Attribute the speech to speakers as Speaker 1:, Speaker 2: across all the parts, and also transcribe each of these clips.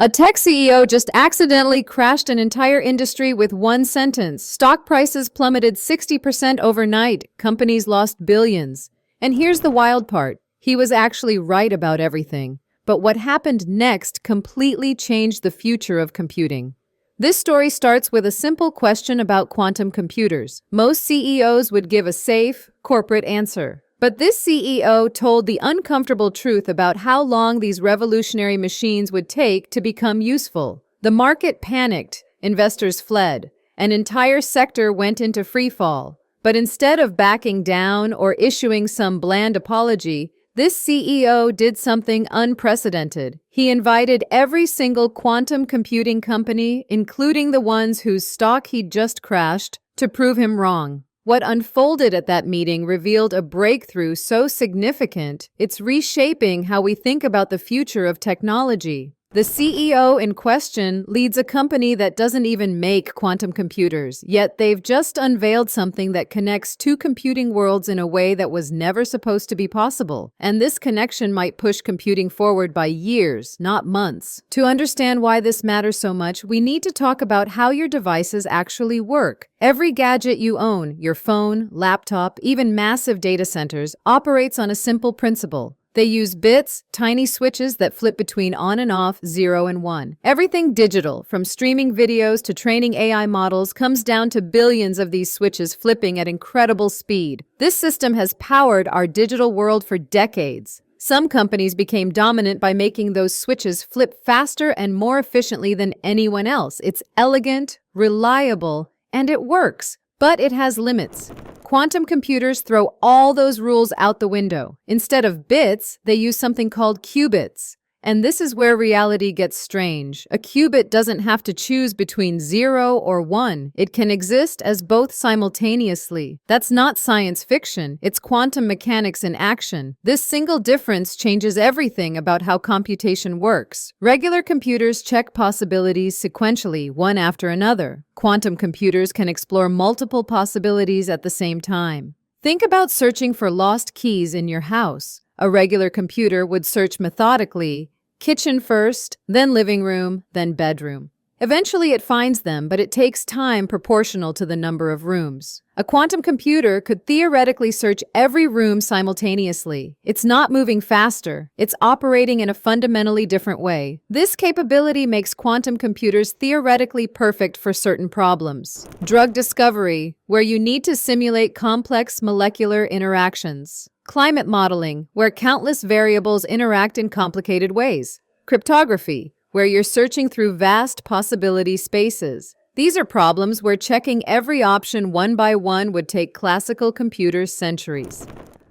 Speaker 1: A tech CEO just accidentally crashed an entire industry with one sentence. Stock prices plummeted 60% overnight. Companies lost billions. And here's the wild part. He was actually right about everything. But what happened next completely changed the future of computing. This story starts with a simple question about quantum computers. Most CEOs would give a safe, corporate answer. But this CEO told the uncomfortable truth about how long these revolutionary machines would take to become useful. The market panicked, investors fled, an entire sector went into freefall. But instead of backing down or issuing some bland apology, this CEO did something unprecedented. He invited every single quantum computing company, including the ones whose stock he'd just crashed, to prove him wrong. What unfolded at that meeting revealed a breakthrough so significant, it's reshaping how we think about the future of technology. The CEO in question leads a company that doesn't even make quantum computers, yet they've just unveiled something that connects two computing worlds in a way that was never supposed to be possible. And this connection might push computing forward by years, not months. To understand why this matters so much, we need to talk about how your devices actually work. Every gadget you own, your phone, laptop, even massive data centers, operates on a simple principle. They use bits, tiny switches that flip between on and off, 0 and 1. Everything digital, from streaming videos to training AI models, comes down to billions of these switches flipping at incredible speed. This system has powered our digital world for decades. Some companies became dominant by making those switches flip faster and more efficiently than anyone else. It's elegant, reliable, and it works. But it has limits. Quantum computers throw all those rules out the window. Instead of bits, they use something called qubits. And this is where reality gets strange. A qubit doesn't have to choose between 0 or 1. It can exist as both simultaneously. That's not science fiction. It's quantum mechanics in action. This single difference changes everything about how computation works. Regular computers check possibilities sequentially, one after another. Quantum computers can explore multiple possibilities at the same time. Think about searching for lost keys in your house. A regular computer would search methodically, kitchen first, then living room, then bedroom. Eventually it finds them, but it takes time proportional to the number of rooms. A quantum computer could theoretically search every room simultaneously. It's not moving faster, it's operating in a fundamentally different way. This capability makes quantum computers theoretically perfect for certain problems. Drug discovery, where you need to simulate complex molecular interactions. Climate modeling, where countless variables interact in complicated ways. Cryptography, where you're searching through vast possibility spaces. These are problems where checking every option one by one would take classical computers centuries.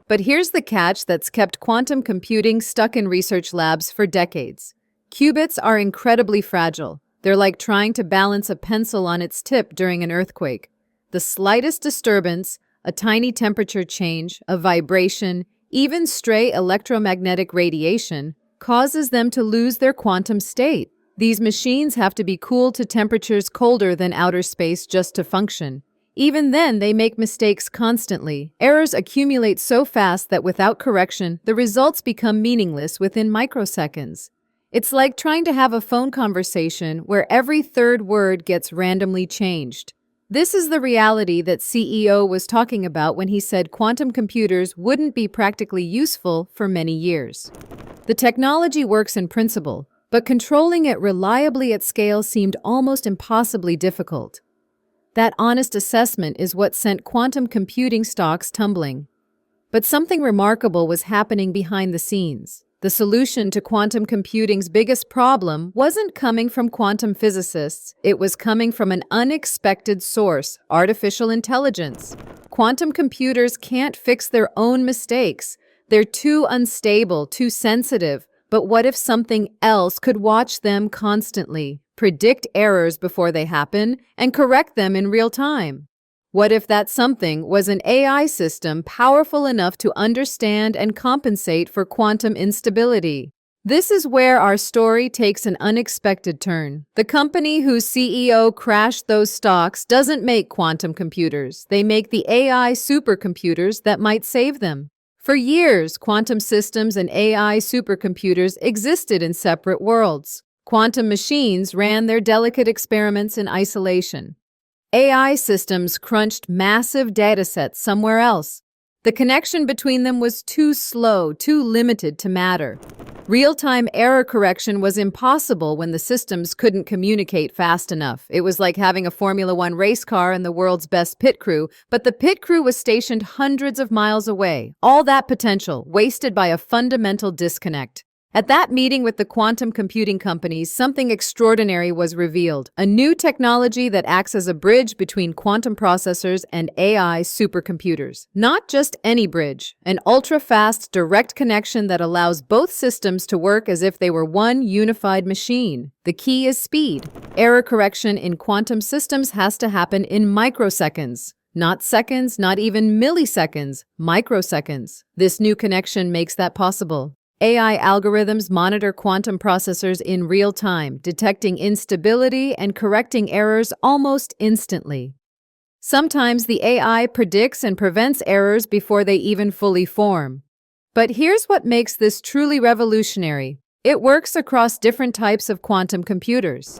Speaker 1: But here's the catch that's kept quantum computing stuck in research labs for decades. Qubits are incredibly fragile. They're like trying to balance a pencil on its tip during an earthquake. The slightest disturbance, a tiny temperature change, a vibration, even stray electromagnetic radiation, causes them to lose their quantum state. These machines have to be cooled to temperatures colder than outer space just to function. Even then, they make mistakes constantly. Errors accumulate so fast that without correction, the results become meaningless within microseconds. It's like trying to have a phone conversation where every third word gets randomly changed. This is the reality that CEO was talking about when he said quantum computers wouldn't be practically useful for many years. The technology works in principle, but controlling it reliably at scale seemed almost impossibly difficult. That honest assessment is what sent quantum computing stocks tumbling. But something remarkable was happening behind the scenes. The solution to quantum computing's biggest problem wasn't coming from quantum physicists, it was coming from an unexpected source: artificial intelligence. Quantum computers can't fix their own mistakes. They're too unstable, too sensitive. But what if something else could watch them constantly, predict errors before they happen, and correct them in real time? What if that something was an AI system powerful enough to understand and compensate for quantum instability? This is where our story takes an unexpected turn. The company whose CEO crashed those stocks doesn't make quantum computers. They make the AI supercomputers that might save them. For years, quantum systems and AI supercomputers existed in separate worlds. Quantum machines ran their delicate experiments in isolation. AI systems crunched massive datasets somewhere else. The connection between them was too slow, too limited to matter. Real-time error correction was impossible when the systems couldn't communicate fast enough. It was like having a Formula One race car and the world's best pit crew, but the pit crew was stationed hundreds of miles away. All that potential wasted by a fundamental disconnect. At that meeting with the quantum computing companies, something extraordinary was revealed. A new technology that acts as a bridge between quantum processors and AI supercomputers. Not just any bridge, an ultra-fast direct connection that allows both systems to work as if they were one unified machine. The key is speed. Error correction in quantum systems has to happen in microseconds. Not seconds, not even milliseconds, microseconds. This new connection makes that possible. AI algorithms monitor quantum processors in real time, detecting instability and correcting errors almost instantly. Sometimes the AI predicts and prevents errors before they even fully form. But here's what makes this truly revolutionary. It works across different types of quantum computers.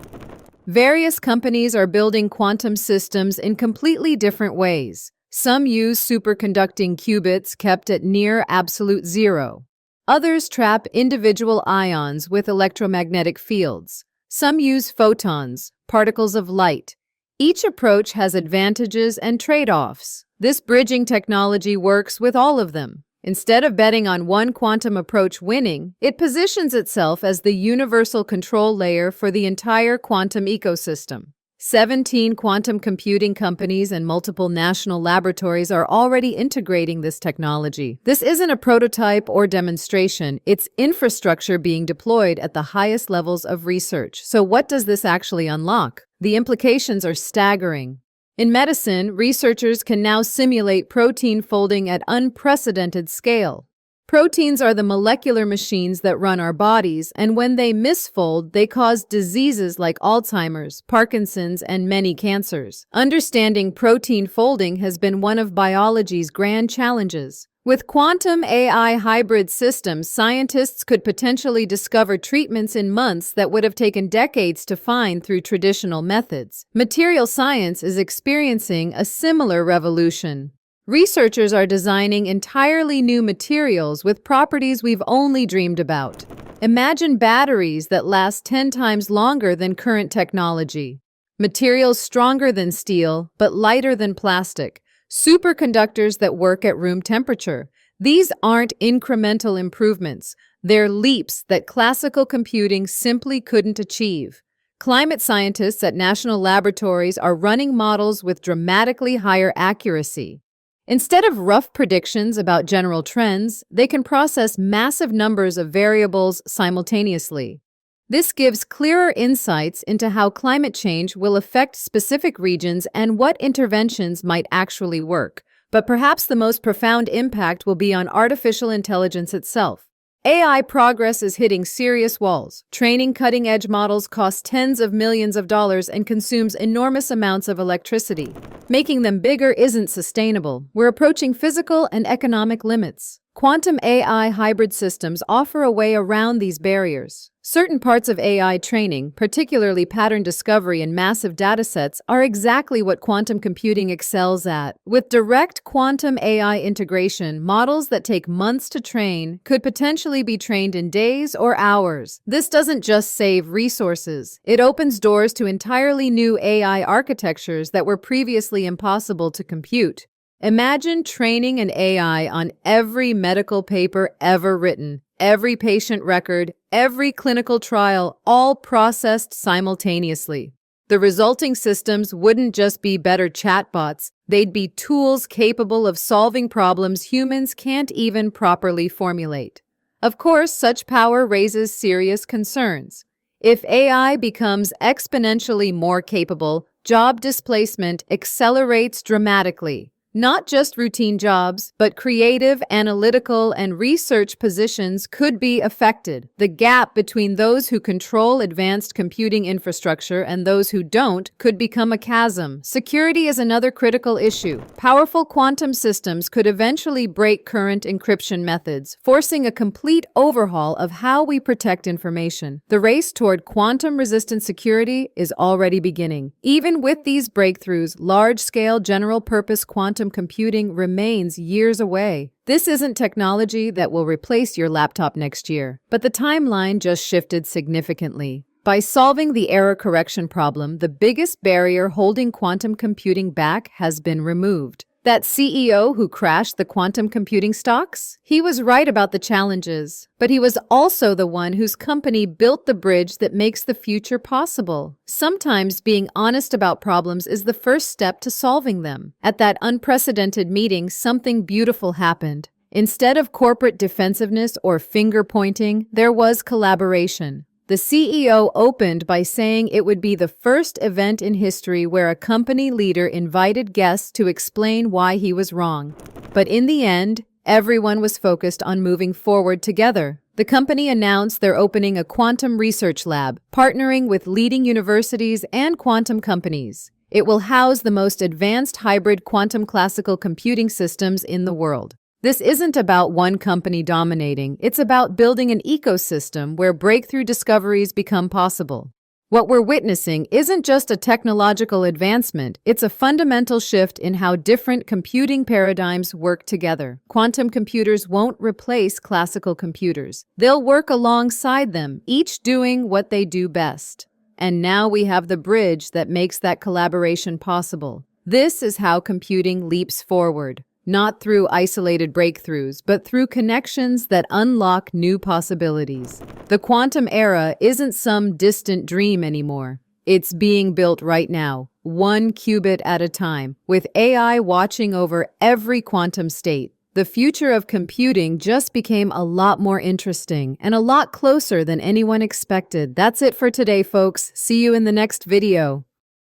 Speaker 1: Various companies are building quantum systems in completely different ways. Some use superconducting qubits kept at near absolute zero. Others trap individual ions with electromagnetic fields. Some use photons, particles of light. Each approach has advantages and trade-offs. This bridging technology works with all of them. Instead of betting on one quantum approach winning, it positions itself as the universal control layer for the entire quantum ecosystem. 17 quantum computing companies and multiple national laboratories are already integrating this technology. This isn't a prototype or demonstration, it's infrastructure being deployed at the highest levels of research. So what does this actually unlock? The implications are staggering. In medicine, researchers can now simulate protein folding at unprecedented scale. Proteins are the molecular machines that run our bodies, and when they misfold, they cause diseases like Alzheimer's, Parkinson's, and many cancers. Understanding protein folding has been one of biology's grand challenges. With quantum AI hybrid systems, scientists could potentially discover treatments in months that would have taken decades to find through traditional methods. Material science is experiencing a similar revolution. Researchers are designing entirely new materials with properties we've only dreamed about. Imagine batteries that last 10 times longer than current technology. Materials stronger than steel, but lighter than plastic. Superconductors that work at room temperature. These aren't incremental improvements. They're leaps that classical computing simply couldn't achieve. Climate scientists at national laboratories are running models with dramatically higher accuracy. Instead of rough predictions about general trends, they can process massive numbers of variables simultaneously. This gives clearer insights into how climate change will affect specific regions and what interventions might actually work. But perhaps the most profound impact will be on artificial intelligence itself. AI progress is hitting serious walls. Training cutting-edge models costs tens of millions of dollars and consumes enormous amounts of electricity. Making them bigger isn't sustainable. We're approaching physical and economic limits. Quantum AI hybrid systems offer a way around these barriers. Certain parts of AI training, particularly pattern discovery and massive datasets, are exactly what quantum computing excels at. With direct quantum AI integration, models that take months to train could potentially be trained in days or hours. This doesn't just save resources. It opens doors to entirely new AI architectures that were previously impossible to compute. Imagine training an AI on every medical paper ever written, every patient record, every clinical trial, all processed simultaneously. The resulting systems wouldn't just be better chatbots, they'd be tools capable of solving problems humans can't even properly formulate. Of course, such power raises serious concerns. If AI becomes exponentially more capable, job displacement accelerates dramatically. Not just routine jobs, but creative, analytical, and research positions could be affected. The gap between those who control advanced computing infrastructure and those who don't could become a chasm. Security is another critical issue. Powerful quantum systems could eventually break current encryption methods, forcing a complete overhaul of how we protect information. The race toward quantum-resistant security is already beginning. Even with these breakthroughs, large-scale general-purpose quantum computing remains years away. This isn't technology that will replace your laptop next year, but the timeline just shifted significantly. By solving the error correction problem, the biggest barrier holding quantum computing back has been removed. That CEO who crashed the quantum computing stocks? He was right about the challenges, but he was also the one whose company built the bridge that makes the future possible. Sometimes being honest about problems is the first step to solving them. At that unprecedented meeting, something beautiful happened. Instead of corporate defensiveness or finger-pointing, there was collaboration. The CEO opened by saying it would be the first event in history where a company leader invited guests to explain why he was wrong. But in the end, everyone was focused on moving forward together. The company announced they're opening a quantum research lab, partnering with leading universities and quantum companies. It will house the most advanced hybrid quantum classical computing systems in the world. This isn't about one company dominating, it's about building an ecosystem where breakthrough discoveries become possible. What we're witnessing isn't just a technological advancement, it's a fundamental shift in how different computing paradigms work together. Quantum computers won't replace classical computers. They'll work alongside them, each doing what they do best. And now we have the bridge that makes that collaboration possible. This is how computing leaps forward. Not through isolated breakthroughs, but through connections that unlock new possibilities. The quantum era isn't some distant dream anymore. It's being built right now, one qubit at a time, with AI watching over every quantum state. The future of computing just became a lot more interesting and a lot closer than anyone expected. That's it for today, folks. See you in the next video.